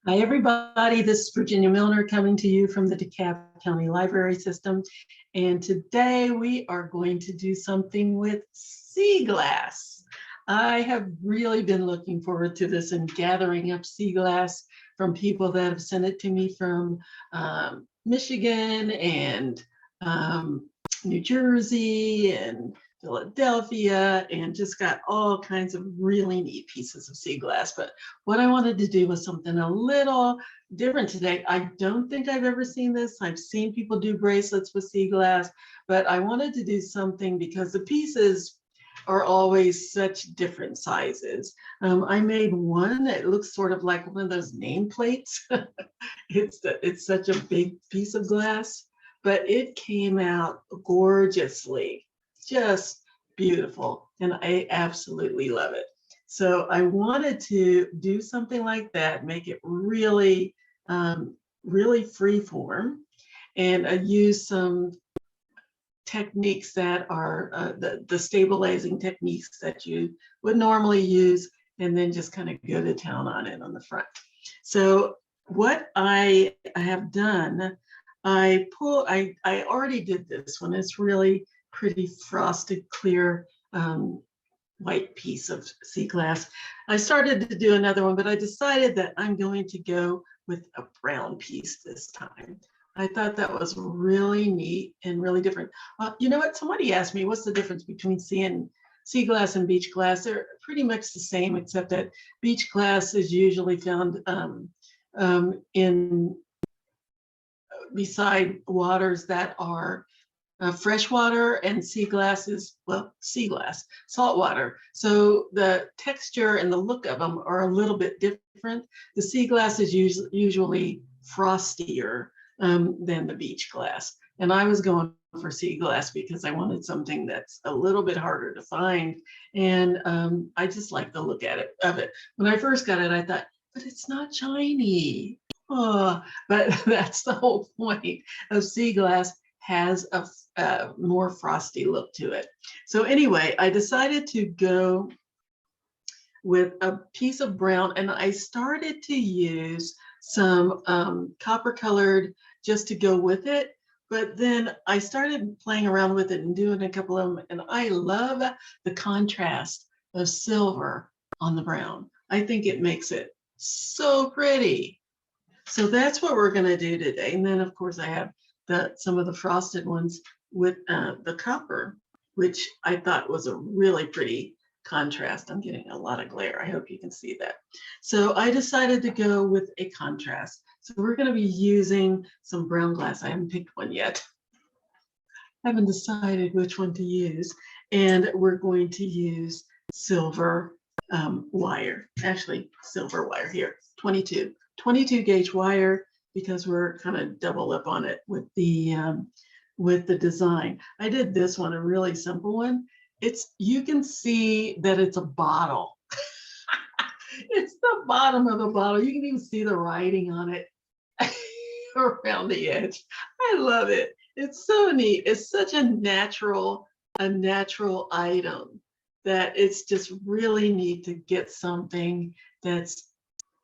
Hi, everybody. This is Virginia Milner coming to you from the DeKalb County Library System. And today we are going to do something with sea glass. I have really been looking forward to this and gathering up sea glass from people that have sent it to me from Michigan and New Jersey and Philadelphia, and just got all kinds of really neat pieces of sea glass. But what I wanted to do was something a little different today. I don't think I've ever seen this. I've seen people do bracelets with sea glass, but I wanted to do something because the pieces are always such different sizes. I made one that looks sort of like one of those nameplates. It's such a big piece of glass, but it came out gorgeously. Just beautiful, and I absolutely love it. So I wanted to do something like that, make it really, really free form, and use some techniques that are the stabilizing techniques that you would normally use, and then just kind of go to town on it on the front. So what I have done, I already did this one. It's really pretty frosted, clear, white piece of sea glass. I started to do another one, but I decided that I'm going to go with a brown piece this time. I thought that was really neat and really different. You know what? Somebody asked me, what's the difference between sea glass and beach glass? They're pretty much the same, except that beach glass is usually found in beside waters that are freshwater, and sea glass is, well, sea glass, salt water. So the texture and the look of them are a little bit different. The sea glass is usually frostier than the beach glass. And I was going for sea glass because I wanted something that's a little bit harder to find. And I just like the look of it. When I first got it, I thought, but it's not shiny. Oh, but that's the whole point of sea glass. Has a more frosty look to it. So anyway, I decided to go with a piece of brown, and I started to use some copper colored just to go with it. But then I started playing around with it and doing a couple of them, and I love the contrast of silver on the brown. I think it makes it so pretty. So that's what we're going to do today. And then, of course, I have some of the frosted ones with the copper, which I thought was a really pretty contrast. I'm getting a lot of glare. I hope you can see that. So I decided to go with a contrast. So we're going to be using some brown glass. I haven't picked one yet. I haven't decided which one to use. And we're going to use silver wire. Actually, silver wire here, 22 gauge wire, because we're kind of double up on it with the design. I did this one, a really simple one. You can see that it's a bottle. It's the bottom of the bottle. You can even see the writing on it around the edge. I love it. It's so neat. It's such a natural item that it's just really neat to get something that's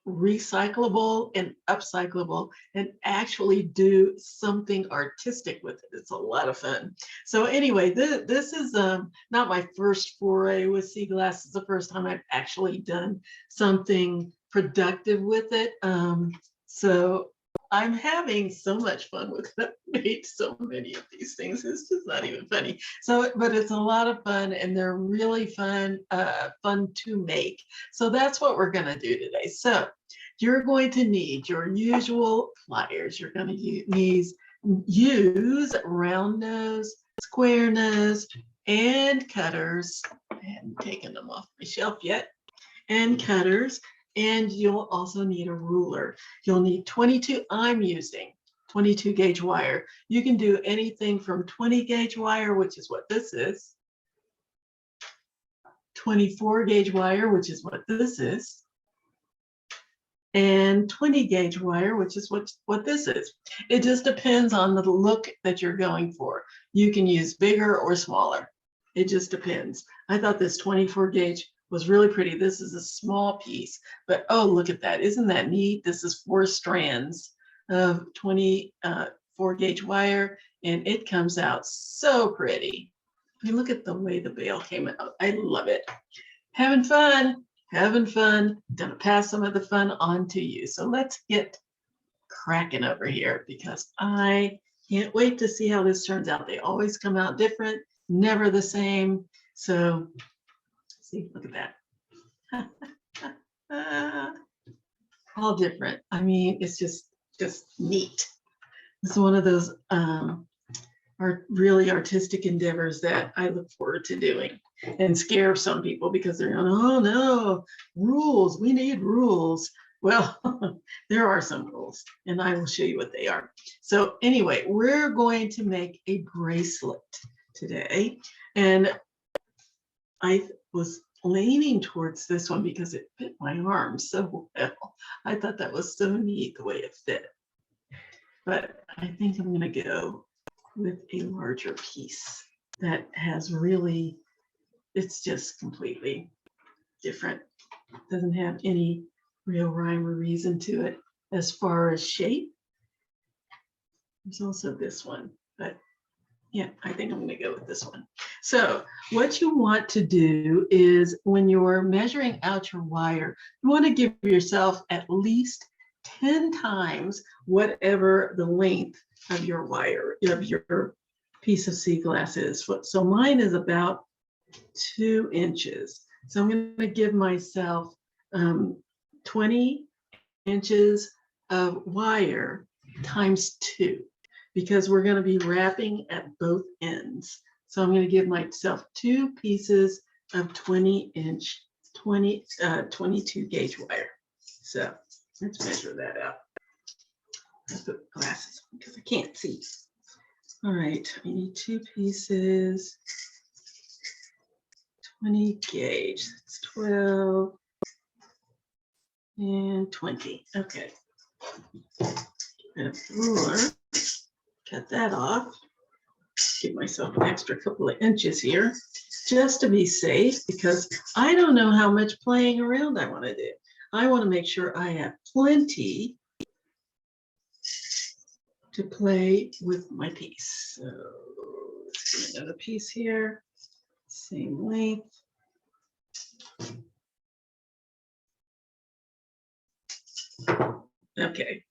recyclable and upcyclable and actually do something artistic with it. It's a lot of fun. So anyway, this is not my first foray with sea glass. It's the first time I've actually done something productive with it. So I'm having so much fun with it. I've made so many of these things. It's just not even funny. So, but it's a lot of fun, and they're really fun to make. So that's what we're going to do today. So you're going to need your usual pliers. You're going to use round nose, square nose, and cutters. I haven't taken them off my shelf yet. And cutters. And you'll also need a ruler. You'll need 22, I'm using 22 gauge wire. You can do anything from 20 gauge wire, which is what this is, 24 gauge wire, which is what this is, and 20 gauge wire, which is what this is. It just depends on the look that you're going for. You can use bigger or smaller. It just depends. I thought this 24 gauge was really pretty. This is a small piece, but oh, look at that. Isn't that neat? This is 4 strands of 24 gauge wire, and it comes out so pretty. I mean, look at the way the bail came out. I love it. Having fun, having fun. Gonna pass some of the fun on to you. So let's get cracking over here because I can't wait to see how this turns out. They always come out different, never the same. So see, look at that. All different. I mean, it's just neat. It's one of those are really artistic endeavors that I look forward to doing and scare some people because they're going, oh no, rules, we need rules. Well, there are some rules and I will show you what they are. So anyway, we're going to make a bracelet today. And I was leaning towards this one because it fit my arm so well. I thought that was so neat the way it fit. But I think I'm going to go with a larger piece that has really, it's just completely different. Doesn't have any real rhyme or reason to it as far as shape. There's also this one, but yeah, I think I'm going to go with this one. So what you want to do is when you're measuring out your wire, you want to give yourself at least 10 times whatever the length of your wire, of your piece of sea glass is. So mine is about 2 inches. So I'm going to give myself 20 inches of wire times 2 because we're going to be wrapping at both ends. So I'm going to give myself 2 pieces of 22 gauge wire. So let's measure that out. Let's put glasses on because I can't see. All right, we need 2 pieces, 20 gauge, that's 12 and 20. Okay. Get a ruler, cut that off. Give myself an extra couple of inches here just to be safe because I don't know how much playing around I want to do. I want to make sure I have plenty to play with my piece. So let's get another piece here, same length. Okay.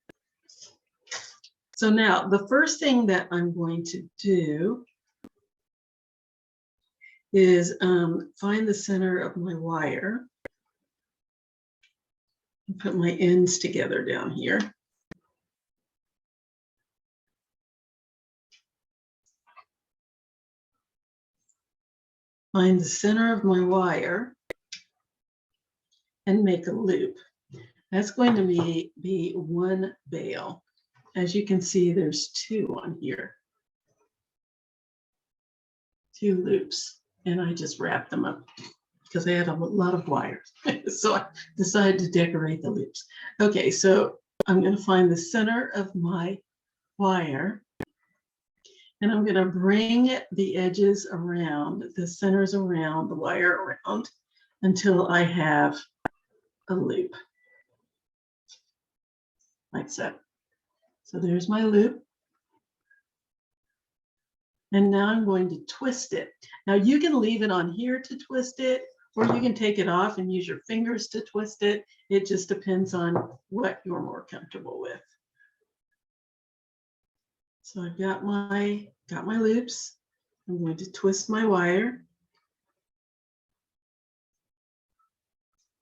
So now the first thing that I'm going to do is find the center of my wire and put my ends together down here. Find the center of my wire and make a loop. That's going to be 1 bail. As you can see, there's 2 on here. 2 loops, and I just wrapped them up because I had a lot of wires. So I decided to decorate the loops. Okay, so I'm going to find the center of my wire, and I'm going to bring the edges around, the centers around, the wire around until I have a loop like so. So there's my loop. And now I'm going to twist it. Now you can leave it on here to twist it, or you can take it off and use your fingers to twist it. It just depends on what you're more comfortable with. So I've got my loops. I'm going to twist my wire.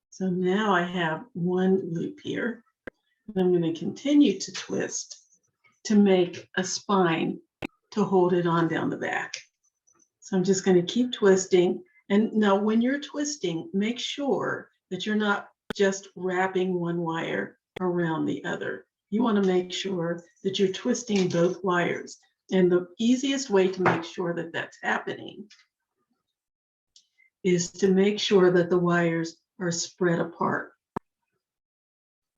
So now I have 1 loop here. And I'm going to continue to twist to make a spine to hold it on down the back. So I'm just going to keep twisting. And now when you're twisting, make sure that you're not just wrapping one wire around the other. You want to make sure that you're twisting both wires. And the easiest way to make sure that that's happening is to make sure that the wires are spread apart.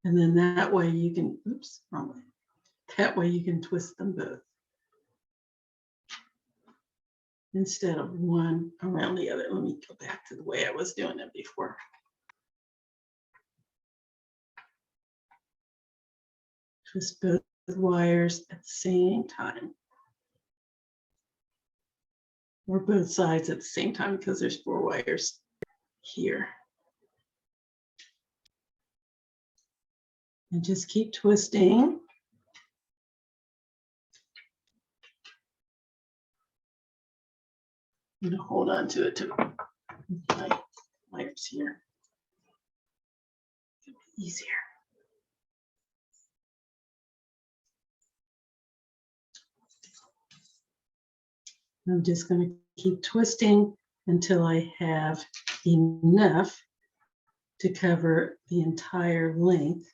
And then that way you can, oops, wrong way. That way you can twist them both. instead of one around the other. Let me go back to the way I was doing it before. Twist both wires at the same time. Or both sides at the same time because there's 4 wires here. And just keep twisting. I'm going to hold on to it to my wires here. It'll be easier. I'm just going to keep twisting until I have enough to cover the entire length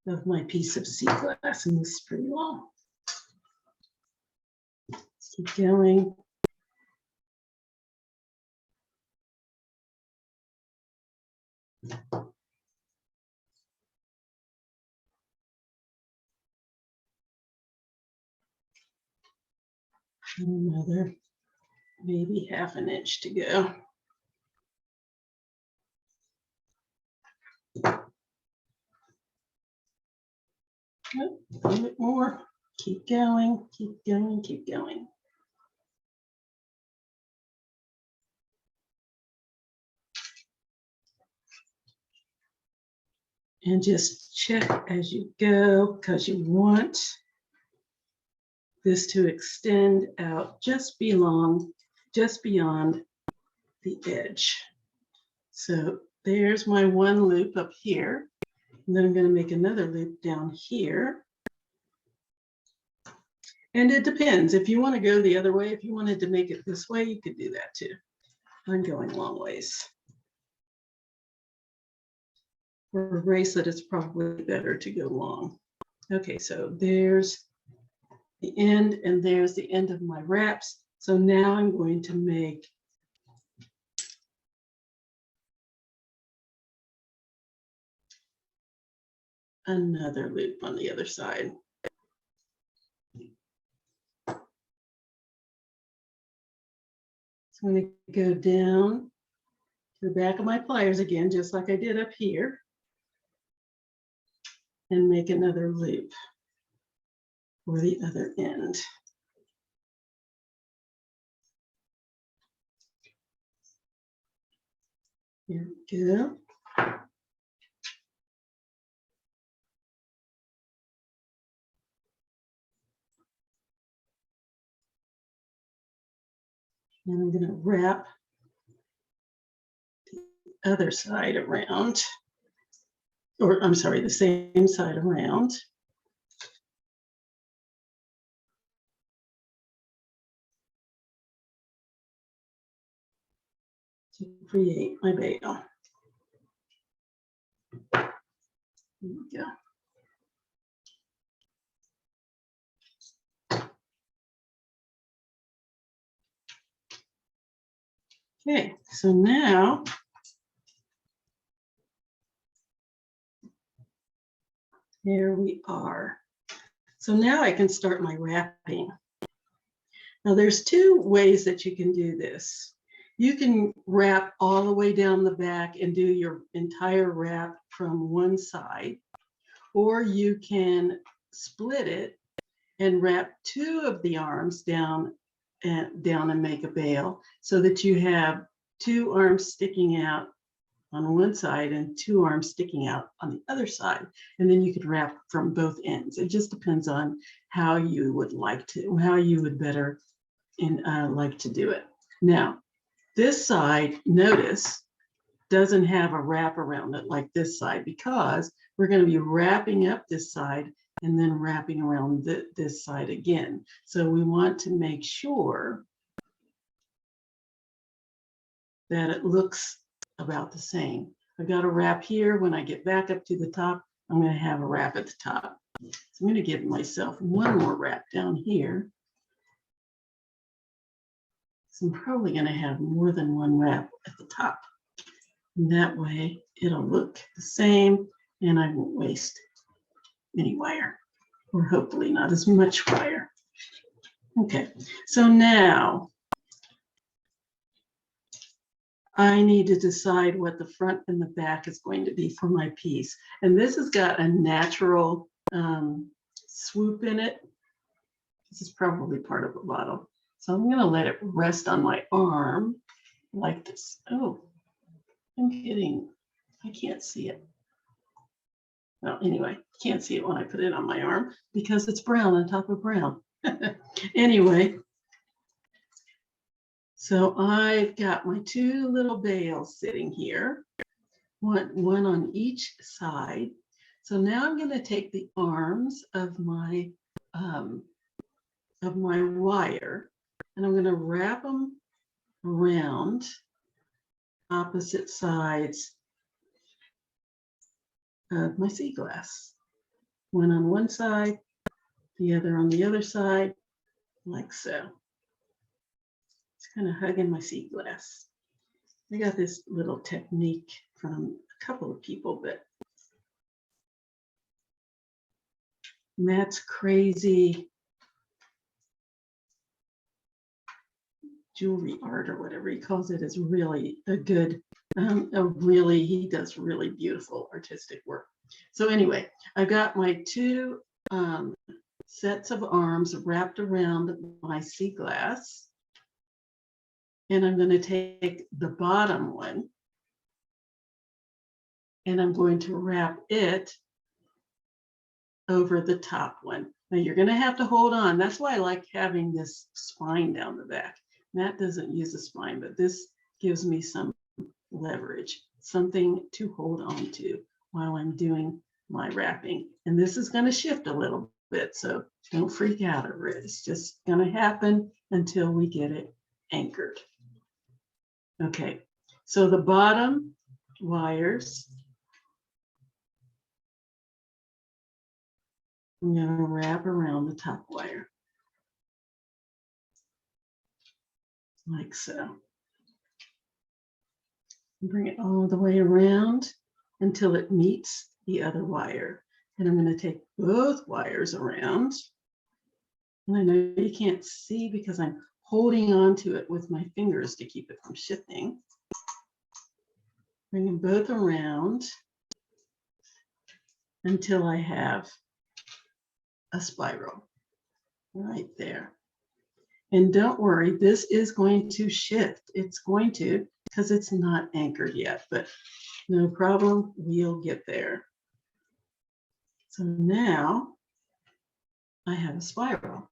of my piece of sea glass, and this is pretty long. Let's keep going. Another maybe half an inch to go. A little bit more. Keep going, keep going, keep going. And just check as you go, because you want this to extend out just beyond the edge. So there's my one loop up here. And then I'm going to make another loop down here. And it depends. If you want to go the other way, if you wanted to make it this way, you could do that too. I'm going long ways. For a bracelet, it's probably better to go long. Okay, so there's the end, and there's the end of my wraps. So now I'm going to make another loop on the other side. So I'm going to go down to the back of my pliers again, just like I did up here, and make another loop for the other end. Here we go. And I'm going to wrap the other side around, or I'm sorry, the same side around. To create my veil. Here we go. Okay, so now here we are. So now I can start my wrapping. Now there's 2 ways that you can do this. You can wrap all the way down the back and do your entire wrap from one side, or you can split it and wrap 2 of the arms down and make a veil, so that you have 2 arms sticking out on one side and 2 arms sticking out on the other side. And then you could wrap from both ends. It just depends on how you would like to, how you would better like to do it. Now, this side, notice, doesn't have a wrap around it like this side, because we're going to be wrapping up this side and then wrapping around this side again. So we want to make sure that it looks about the same. I've got a wrap here. When I get back up to the top, I'm going to have a wrap at the top. So I'm going to give myself one more wrap down here. So I'm probably going to have more than one wrap at the top. And that way it'll look the same and I won't waste any wire, or hopefully not as much wire. Okay, so now I need to decide what the front and the back is going to be for my piece. And this has got a natural swoop in it. This is probably part of the bottle. So I'm going to let it rest on my arm like this. Oh, I'm kidding. I can't see it. Well, anyway, can't see it when I put it on my arm because it's brown on top of brown. Anyway, so I've got my two little bales sitting here, one on each side. So now I'm going to take the arms of my wire, and I'm going to wrap them around opposite sides of my sea glass. One on one side, the other on the other side, like so. It's kind of hugging my sea glass. I got this little technique from a couple of people, but Matt's crazy jewelry art or whatever he calls it is really a good, he does really beautiful artistic work. So anyway, I've got my two sets of arms wrapped around my sea glass. And I'm going to take the bottom one and I'm going to wrap it over the top one. Now you're going to have to hold on. That's why I like having this spine down the back. Matt doesn't use a spine, but this gives me some leverage, something to hold on to while I'm doing my wrapping. And this is going to shift a little bit, so don't freak out over it. It's just going to happen until we get it anchored. Okay, so the bottom wires, I'm going to wrap around the top wire, like so. Bring it all the way around until it meets the other wire. And I'm going to take both wires around. And I know you can't see because I'm holding on to it with my fingers to keep it from shifting. Bring them both around until I have a spiral right there. And don't worry, this is going to shift. It's going to, because it's not anchored yet, but no problem, we'll get there. So now I have a spiral.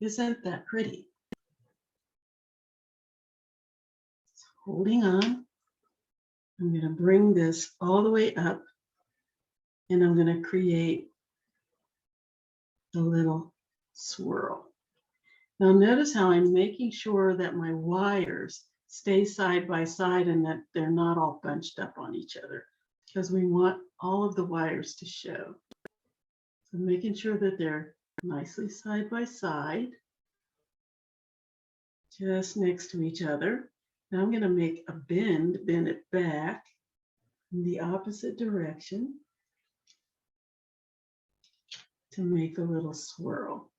Isn't that pretty? So holding on, I'm going to bring this all the way up and I'm going to create a little swirl. Now notice how I'm making sure that my wires stay side by side and that they're not all bunched up on each other because we want all of the wires to show. So making sure that they're nicely side by side, just next to each other. Now I'm going to make a bend it back in the opposite direction to make a little swirl.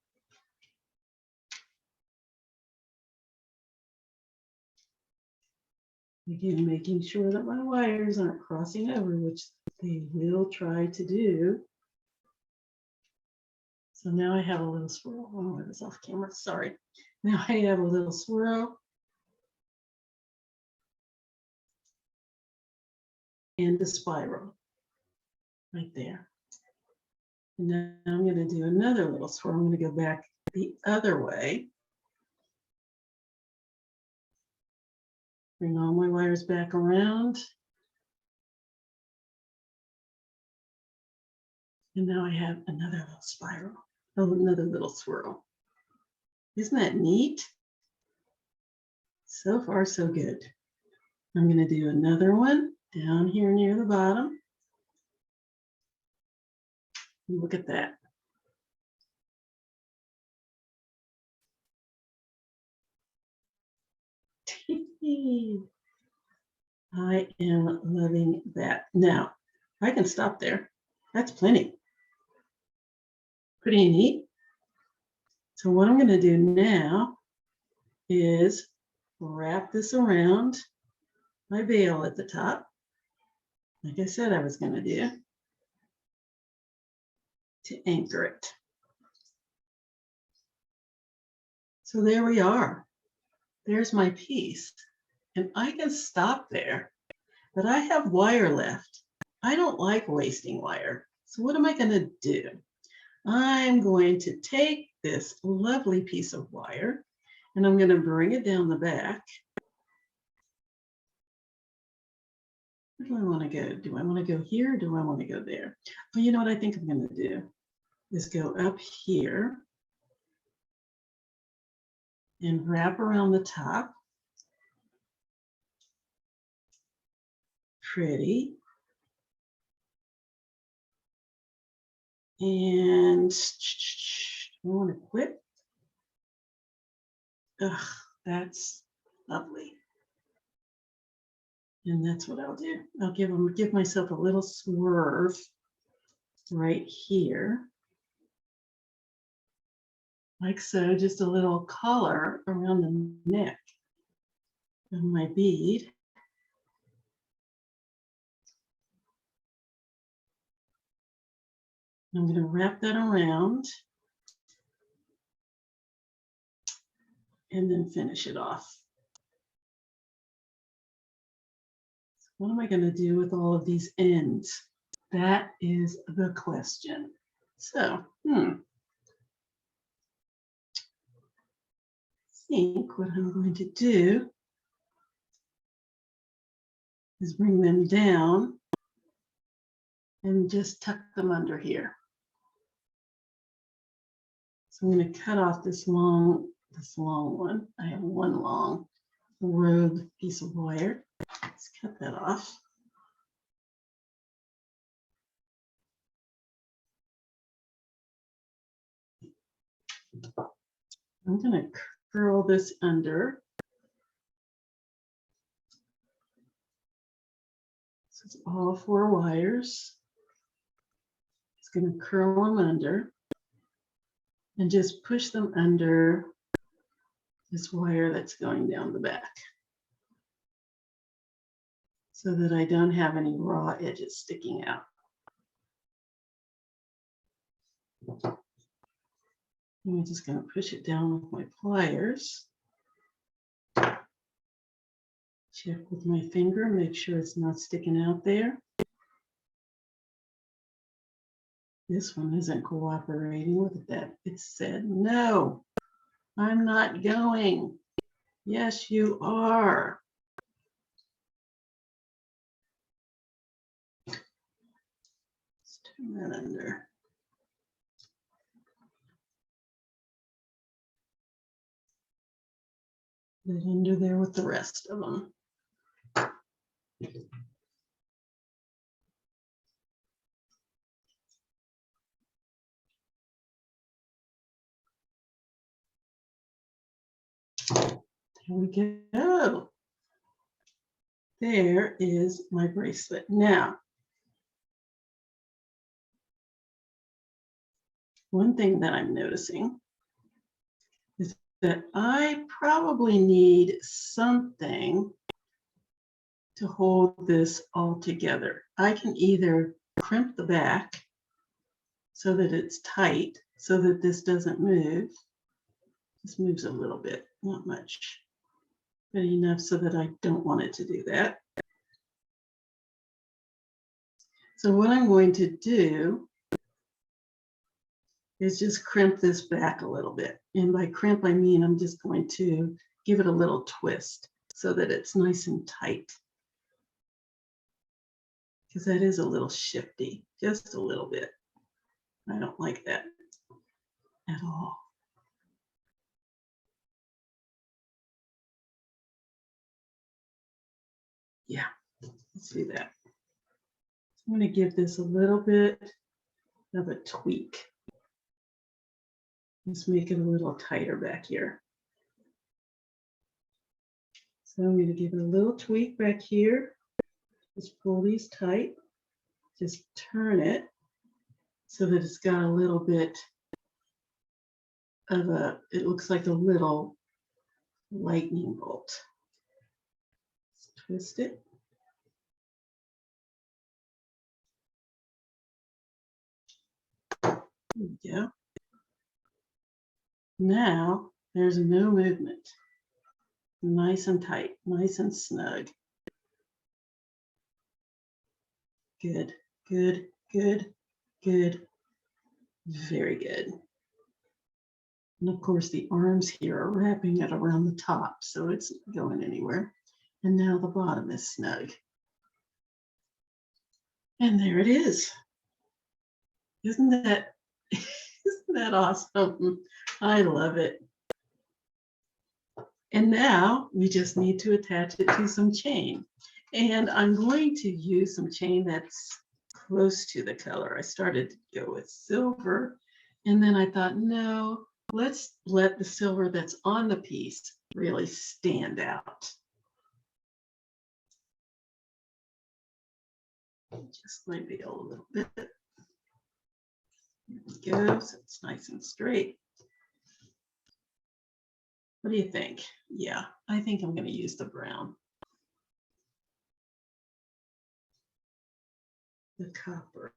Again, making sure that my wires aren't crossing over, which they will try to do. So now I have a little swirl. Oh, it was off camera, sorry. Now I have a little swirl. And the spiral right there. And now I'm going to do another little swirl. I'm going to go back the other way. Bring all my wires back around. And now I have another little spiral. Oh, another little swirl. Isn't that neat? So far, so good. I'm going to do another one down here near the bottom. Look at that. I am loving that. Now, I can stop there. That's plenty. Pretty neat. So what I'm going to do now is wrap this around my veil at the top, like I said I was going to do, to anchor it. So there we are. There's my piece. And I can stop there, but I have wire left. I don't like wasting wire. So what am I going to do? I'm going to take this lovely piece of wire and I'm going to bring it down the back. Where do I want to go? Do I want to go here or do I want to go there? Well, you know what I think I'm going to do is go up here and wrap around the top. Pretty. And I want to quit. Ugh, that's lovely. And that's what I'll do. I'll give myself a little swerve right here. Like so, just a little collar around the neck of my bead. I'm going to wrap that around and then finish it off. So what am I going to do with all of these ends? That is the question. So, I think what I'm going to do is bring them down and just tuck them under here. So I'm going to cut off this long one. I have one long rogue piece of wire. Let's cut that off. I'm going to curl this under. So it's all 4 wires. It's going to curl them under and just push them under this wire that's going down the back so that I don't have any raw edges sticking out. I'm just going to push it down with my pliers. Check with my finger, make sure it's not sticking out there. This one isn't cooperating with that. It said, no, I'm not going. Yes, you are. Let's turn that under. Put it under there with the rest of them. Here we go. There is my bracelet. Now, one thing that I'm noticing is that I probably need something to hold this all together. I can either crimp the back so that it's tight, so that this doesn't move. This moves a little bit, not much, but enough so that I don't want it to do that. So what I'm going to do is just crimp this back a little bit. And by crimp, I mean I'm just going to give it a little twist so that it's nice and tight. Because that is a little shifty, just a little bit. I don't like that at all. Yeah, let's do that. I'm going to give this a little bit of a tweak. Let's make it a little tighter back here. So I'm going to give it a little tweak back here. Just pull these tight. Just turn it so that it's got a little bit of it looks like a little lightning bolt. Let's twist it. There we go. Now there's no movement. Nice and tight, nice and snug. Good, good, good, good. Very good. And of course the arms here are wrapping it around the top, so it's not going anywhere. And now the bottom is snug. And there it is. Isn't that awesome? I love it. And now we just need to attach it to some chain. And I'm going to use some chain that's close to the color. I started to go with silver, and then I thought, no, let's let the silver that's on the piece really stand out. Just maybe a little bit. There we go, so it's nice and straight. What do you think? Yeah, I think I'm going to use the brown. The copper.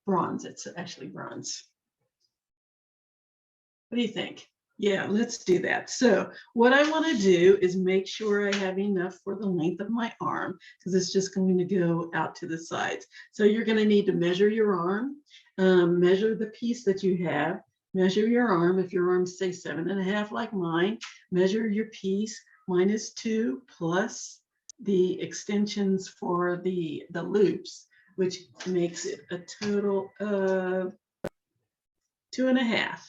Bronze, it's actually bronze. What do you think? Yeah, let's do that. So what I want to do is make sure I have enough for the length of my arm, because it's just going to go out to the sides. So you're going to need to measure your arm, measure the piece that you have, measure your arm. If your arm's say 7.5 like mine, measure your piece. Mine is 2 plus the extensions for the loops, which makes it a total of 2.5.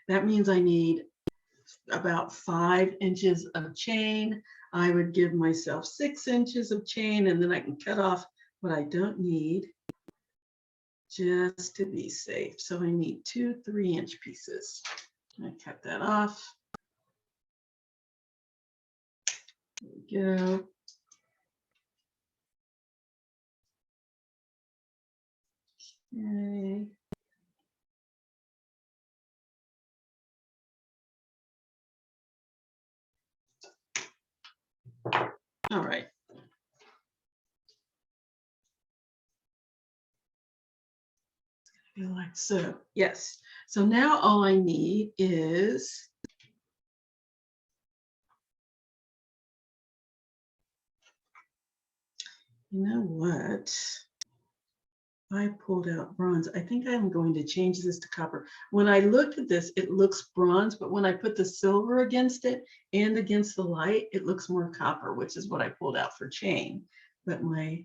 That means I need about 5 inches of chain. I would give myself 6 inches of chain, and then I can cut off what I don't need just to be safe. So I need 2 3-inch pieces. I cut that off. There we go. Okay. All right. Like so, yes. So now all I need is you know what? I pulled out bronze. I think I'm going to change this to copper. When I looked at this, it looks bronze, but when I put the silver against it and against the light, it looks more copper, which is what I pulled out for chain. But my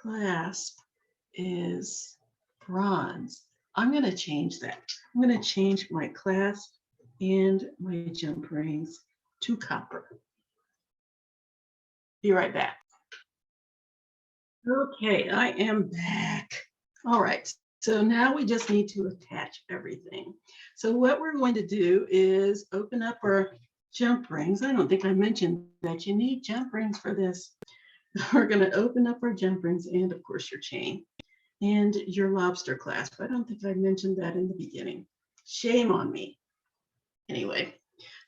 clasp is bronze. I'm going to change that. I'm going to change my clasp and my jump rings to copper. Be right back. Okay, I am back. All right, so now we just need to attach everything. So what we're going to do is open up our jump rings. I don't think I mentioned that you need jump rings for this. We're going to open up our jump rings and of course your chain and your lobster clasp. I don't think I mentioned that in the beginning. Shame on me. Anyway,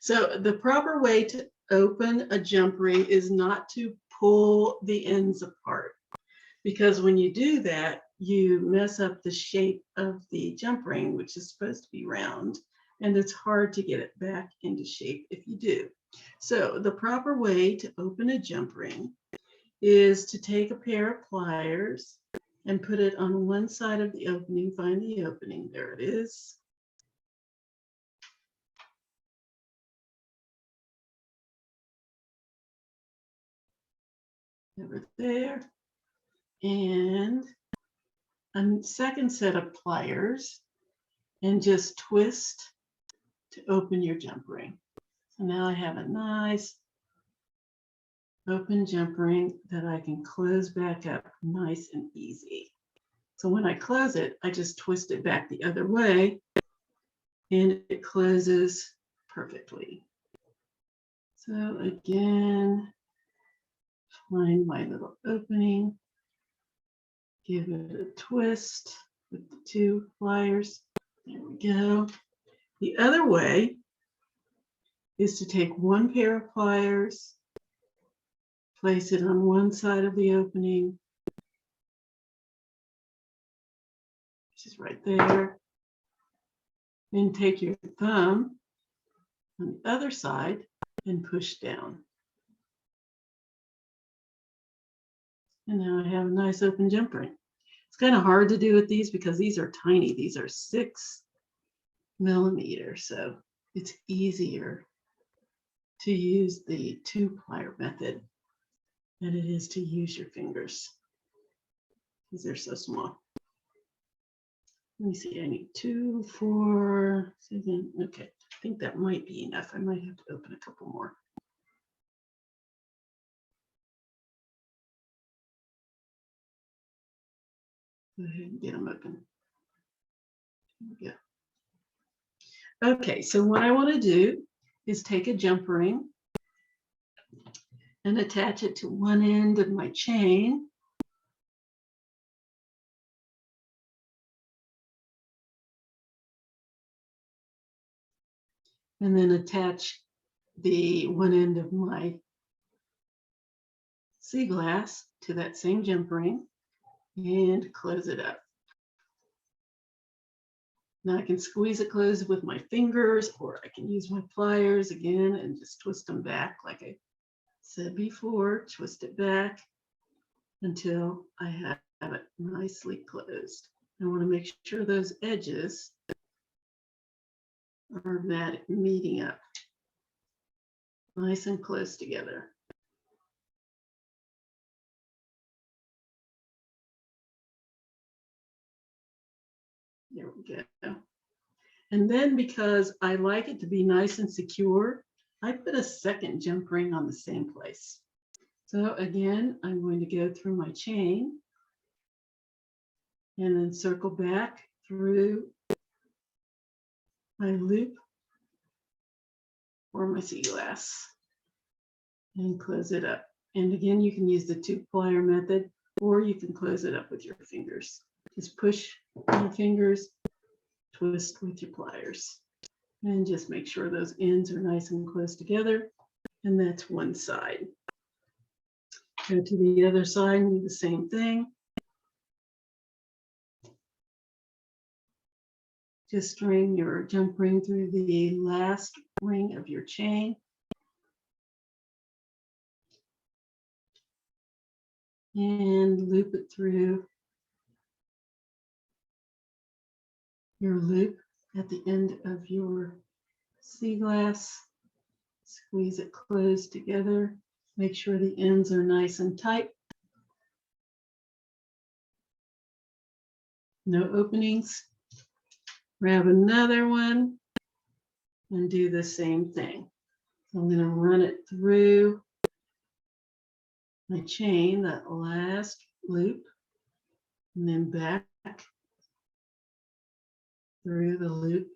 so the proper way to open a jump ring is not to pull the ends apart, because when you do that, you mess up the shape of the jump ring, which is supposed to be round, and it's hard to get it back into shape if you do. So the proper way to open a jump ring is to take a pair of pliers and put it on one side of the opening. Find the opening. There it is. Over there. And a second set of pliers and just twist to open your jump ring. So now I have a nice open jump ring that I can close back up nice and easy. So when I close it, I just twist it back the other way and it closes perfectly. So again, find my little opening, give it a twist with the 2 pliers, There we go. The other way is to take one pair of pliers, place it on one side of the opening, which is right there. Then take your thumb on the other side and push down. And now I have a nice open jump ring. It's kind of hard to do with these because these are tiny. These are 6 millimeters, so it's easier to use the 2-plier method than it is to use your fingers because they're so small. Let me see, I need 2, 4, 7. Okay, I think that might be enough. I might have to open a couple more. Go ahead and get them open. There we go. Okay, so what I want to do is take a jump ring and attach it to one end of my chain. And then attach the one end of my sea glass to that same jump ring and close it up. Now I can squeeze it closed with my fingers, or I can use my pliers again and just twist them back like I said before. Twist it back until I have it nicely closed. I want to make sure those edges are meeting up nice and close together. There we go. And then because I like it to be nice and secure, I put a second jump ring on the same place. So again, I'm going to go through my chain and then circle back through my loop for my sea glass and close it up. And again, you can use the 2-plier method, or you can close it up with your fingers. Just push your fingers, twist with your pliers, and just make sure those ends are nice and close together. And that's one side. Go to the other side and do the same thing. Just string your jump ring through the last ring of your chain. And loop it through your loop at the end of your sea glass. Squeeze it closed together. Make sure the ends are nice and tight. No openings. Grab another one and do the same thing. So I'm going to run it through my chain, that last loop, and then back through the loop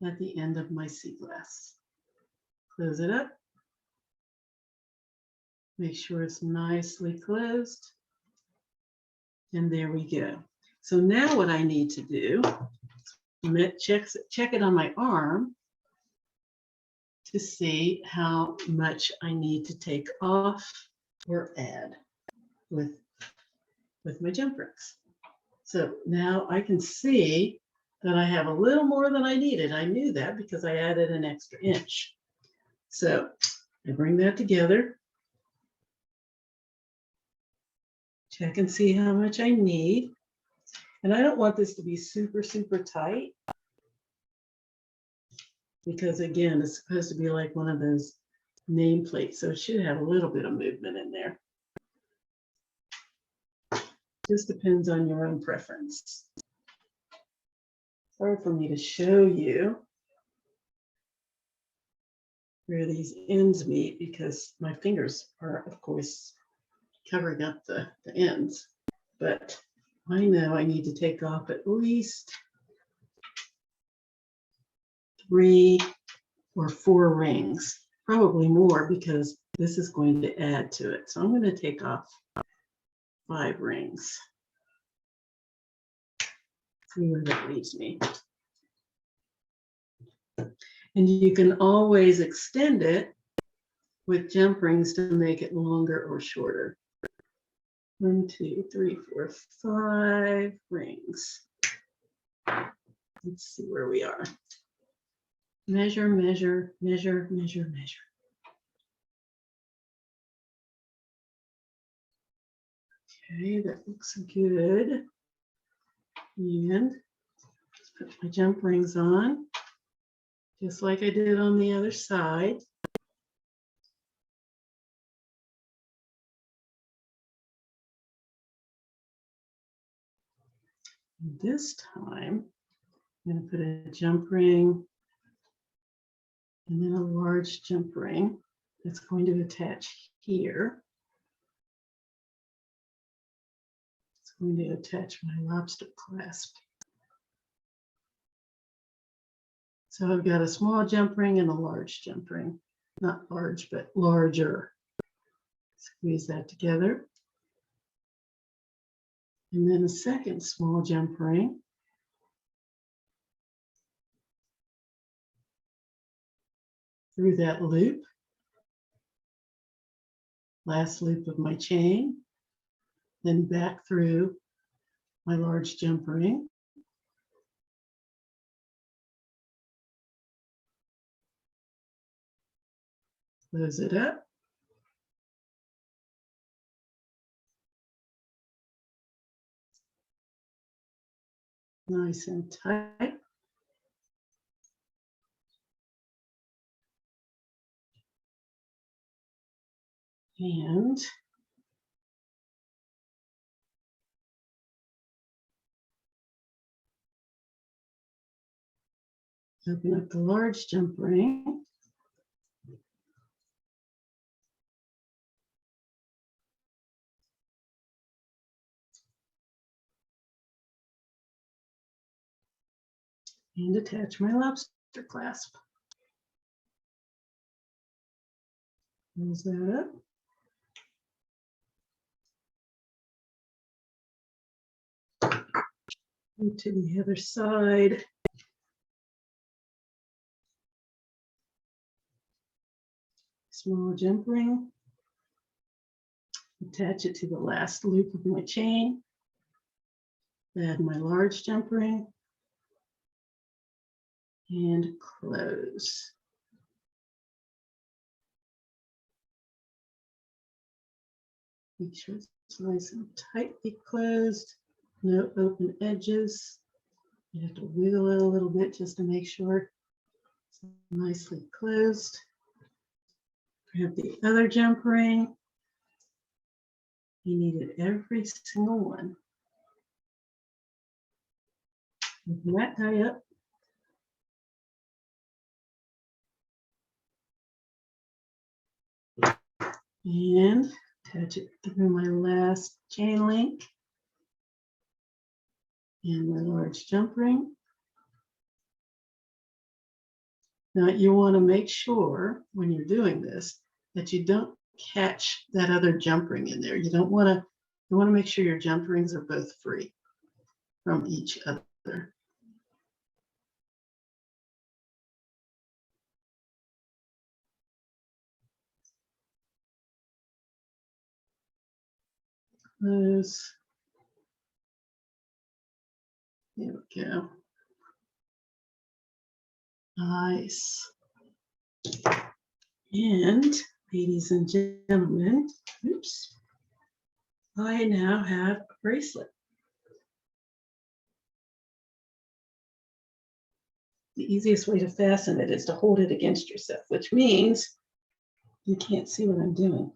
at the end of my sea glass. Close it up. Make sure it's nicely closed. And there we go. So now what I need to do, check it on my arm to see how much I need to take off or add with my jump rings. So now I can see that I have a little more than I needed. I knew that because I added an extra inch. So I bring that together, check and see how much I need. And I don't want this to be super, super tight because again, it's supposed to be like one of those nameplates. So it should have a little bit of movement in there. Just depends on your own preference. Hard for me to show you where these ends meet because my fingers are, of course, covering up the ends. But I know I need to take off at least 3 or 4 rings, probably more because this is going to add to it. So I'm going to take off 5 rings. See where that leaves me. And you can always extend it with jump rings to make it longer or shorter. 1, 2, 3, 4, 5 rings. Let's see where we are. Measure, measure, measure, measure, measure. Okay, that looks good. And let's put my jump rings on, just like I did on the other side. And this time, I'm going to put a jump ring and then a large jump ring that's going to attach here. It's going to attach my lobster clasp. So I've got a small jump ring and a large jump ring. Not large, but larger. Squeeze that together. And then a second small jump ring. Through that loop. Last loop of my chain. Then back through my large jump ring. Close it up. Nice and tight. And open up the large jump ring. And attach my lobster clasp. Close that up. Go to the other side. Small jump ring. Attach it to the last loop of my chain. Add my large jump ring. And close. Make sure it's nice and tightly closed. No open edges. You have to wiggle it a little bit just to make sure it's nicely closed. Grab the other jump ring. You needed every single one. Open that guy up. And attach it through my last chain link and my large jump ring. Now you want to make sure when you're doing this that you don't catch that other jump ring in there. You want to make sure your jump rings are both free from each other. Close. There we go. Nice. And ladies and gentlemen, oops, I now have a bracelet. The easiest way to fasten it is to hold it against yourself, which means you can't see what I'm doing.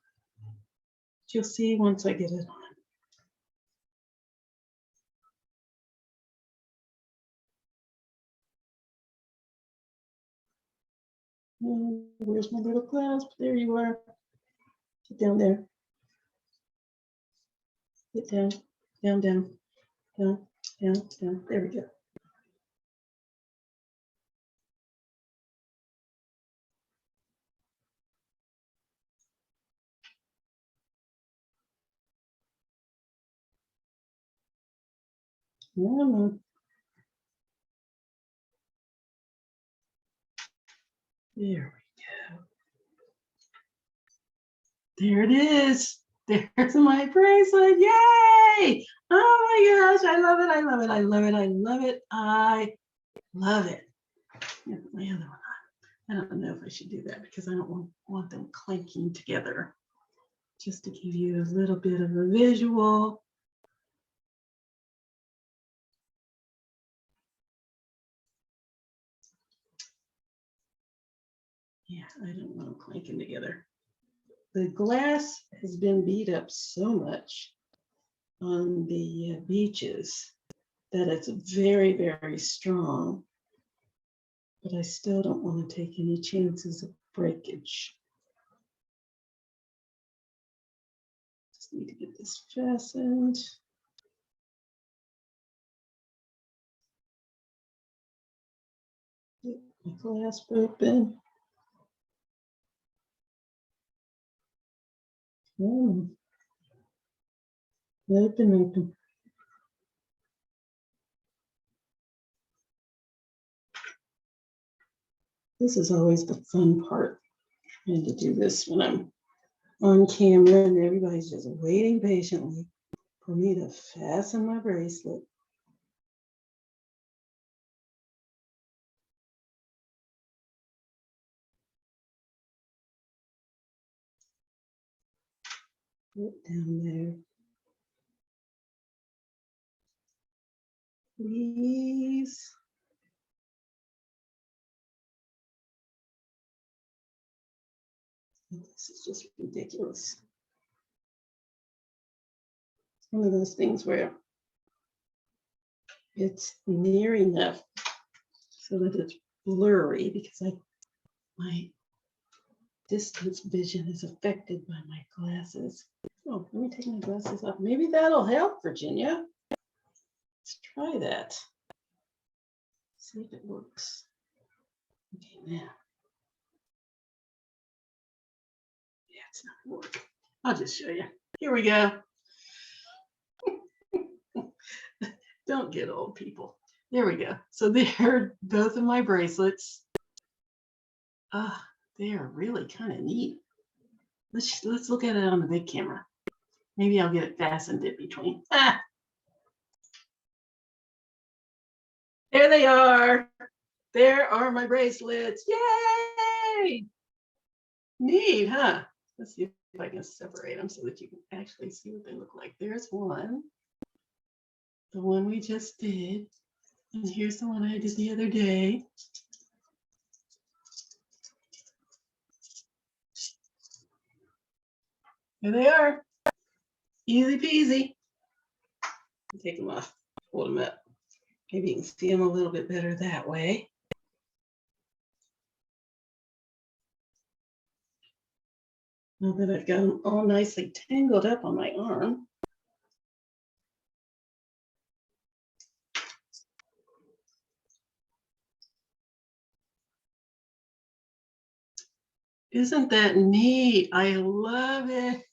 But you'll see once I get it on. Oh, where's my little clasp? There you are. Get down there. Get down, down, down, down, down, down. There we go. Come on. There we go. There it is. There's my bracelet. Yay! Oh my gosh, I love it. I love it. I love it. I love it. I love it. My other one. I don't know if I should do that because I don't want them clanking together. Just to give you a little bit of a visual. Yeah, I don't want them clanking together. The glass has been beat up so much on the beaches that it's very, very strong. But I still don't want to take any chances of breakage. Just need to get this fastened. Get my clasp open. Oh. Open. This is always the fun part. Trying to do this when I'm on camera and everybody's just waiting patiently for me to fasten my bracelet. Put it down there. Please. This is just ridiculous. It's one of those things where it's near enough so that it's blurry because my distance vision is affected by my glasses. Oh, let me take my glasses off. Maybe that'll help, Virginia. Let's try that. See if it works. Okay, now. Yeah, it's not working. I'll just show you. Here we go. Don't get old, people. There we go. So they're both of my bracelets. They are really kind of neat. Let's look at it on the big camera. Maybe I'll get it fastened in between. There they are. There are my bracelets. Yay! Neat, huh? Let's see if I can separate them so that you can actually see what they look like. There's one. The one we just did. And here's the one I did the other day. There they are. Easy peasy. Take them off. Hold them up. Maybe you can see them a little bit better that way. Now that I've got them all nicely tangled up on my arm. Isn't that neat? I love it.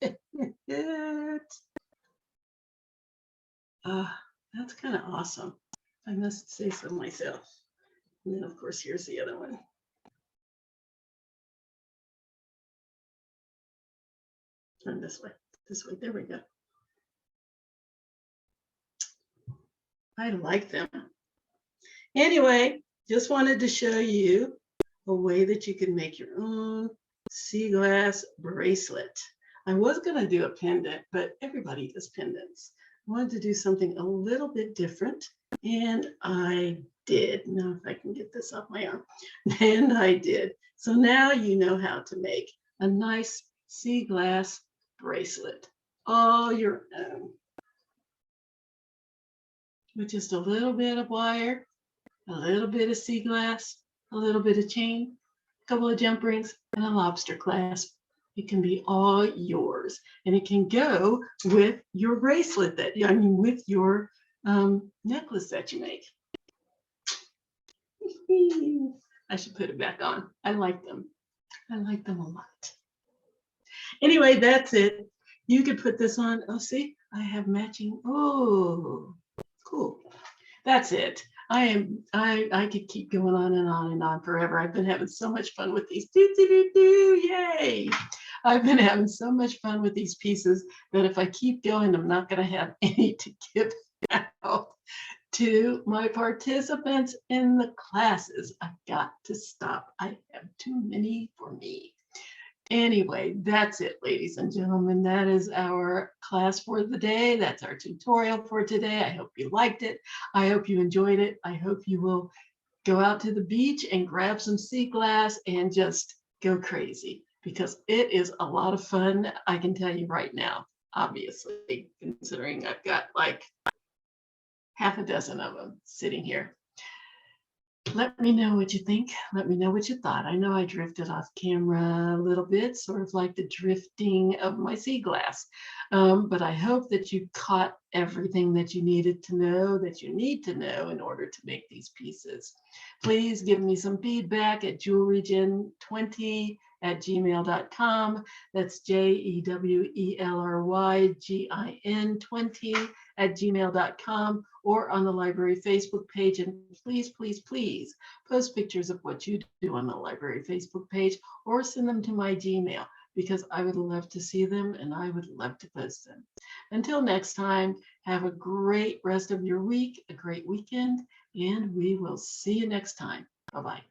That's kind of awesome. I must say so myself. And then, of course, here's the other one. Turn this way. This way. There we go. I like them. Anyway, just wanted to show you a way that you can make your own sea glass bracelet. I was going to do a pendant, but everybody does pendants. I wanted to do something a little bit different, and I did. Now, if I can get this off my arm, and I did. So now you know how to make a nice sea glass bracelet, all your own. With just a little bit of wire, a little bit of sea glass, a little bit of chain, a couple of jump rings, and a lobster clasp. It can be all yours, and it can go with your bracelet with your necklace that you make. I should put it back on. I like them. I like them a lot. Anyway, that's it. You could put this on. Oh, see, I have matching. Oh, cool. That's it. I could keep going on and on and on forever. I've been having so much fun with these. Do, do, do, do, yay. I've been having so much fun with these pieces that if I keep going, I'm not going to have any to give out to my participants in the classes. I've got to stop. I have too many for me. Anyway, that's it, ladies and gentlemen. That is our class for the day. That's our tutorial for today. I hope you liked it. I hope you enjoyed it. I hope you will go out to the beach and grab some sea glass and just go crazy, because it is a lot of fun. I can tell you right now, obviously, considering I've got like half a dozen of them sitting here. Let me know what you think. Let me know what you thought. I know I drifted off camera a little bit, sort of like the drifting of my sea glass. But I hope that you caught everything that you needed to know, that you need to know in order to make these pieces. Please give me some feedback at jewelrygin20@gmail.com. That's JEWELRYGIN20@gmail.com, or on the library Facebook page. And please, please, please post pictures of what you do on the library Facebook page, or send them to my Gmail, because I would love to see them and I would love to post them. Until next time, have a great rest of your week, a great weekend, and we will see you next time. Bye-bye.